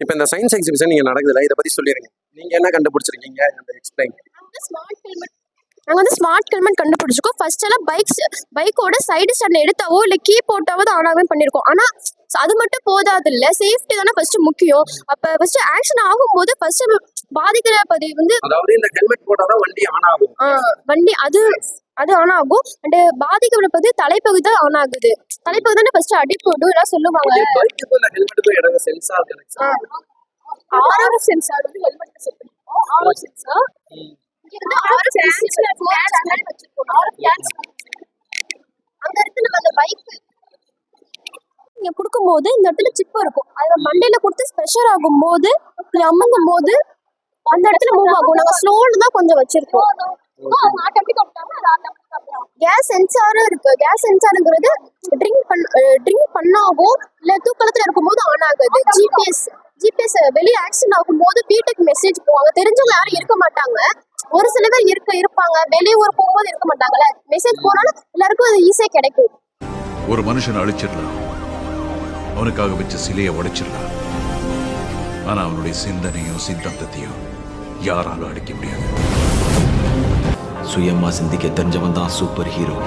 இப்போ இந்த science exhibition நீங்க நடக்குதுல, இதை பத்தி சொல்லிருங்க. நீங்க என்ன கண்டுபிடிச்சிருக்கீங்க? அந்த எக்ஸ்பிளைன். நாங்கள் வந்து ஸ்மார்ட் ஹெல்மெட் கண்டுபிடிச்சிருக்கோம். ஃபர்ஸ்ட் எல்லாம் பைக்கோட சைடு ஸ்டாண்ட் எடுத்தாவோ இல்லை கீ போட்டாவது ஆனாவே பண்ணியிருக்கோம். ஆனால் அது மட்டும் போதாது இல்லை, சேஃப்டி தானே ஃபர்ஸ்ட் முக்கியம். அப்போ ஃபர்ஸ்ட் ஆக்ஷன் ஆகும்போது ஃபர்ஸ்ட் பாதிக்கிற பதிவு வந்து, அதாவது இந்த ஹெல்மெட் போட்டாதான் வண்டி ஆன் ஆகும். வண்டி அது ஆன் ஆகும். அண்ட் பாதிக்கப்படுறது தலைப்பகுதி தான் ஆன் ஆகுது. தலைப்பகுதி தானே ஃபர்ஸ்ட் அடிப்படும் எல்லாம் சொல்லுவாங்க. பைக்குக்கும் இந்த ஹெல்மெட்டுக்கும் இடையில சென்சார் கனெக்ஷன். ஆர்எஃப் சென்சார் வந்து ஹெல்மெட் செட் பண்ணிருக்கோம். ஆர்எஃப் சென்சார் அங்க இருக்கு. நம்ம அந்த பைக் நீங்க கொடுக்கும்போது இந்த இடத்துல சிப் இருக்கும். அதுல மண்டையில கொடுத்து ப்ரெஷர் ஆகும் போது நீ அமுங்கும் போது அந்த இடத்துல மூவ் ஆகும். நாங்க ஸ்லோன்னு தான் கொஞ்சம் வச்சிருக்கோம். கேஸ் சென்சாரும் இருக்கு. கேஸ் சென்சாருங்கிறது ட்ரிங்க் பண்ணாவோ இல்ல தூக்கலத்துல இருக்கும்போது ஆன் ஆகுது. ஜிபிஎஸ் வெளியே ஆக்சிடென்ட் ஆகும்போது வீட்டுக்கு மெசேஜ் போவாங்க. தெரிஞ்சவங்க யாரும் இருக்க மாட்டாங்க. ஒரு சில பேர் இருப்பாங்க, வெளியூர் போகும்போது இருக்க மாட்டாங்கல்ல. மெசேஜ் போனாலும் எல்லாருக்கும் அது ஈஸியா கிடைக்கும். ஒரு மனுஷன் அழிச்சிடலாம், அவனுக்காக வச்ச சிலையை உடைச்சிடலாம். ஆனா அவனுடைய சிந்தனையும் சித்தாந்தத்தையும் யாராலும் அடிக்க முடியாது. சுயமா சிந்திக்க தெரிஞ்சவன் தான் சூப்பர் ஹீரோ.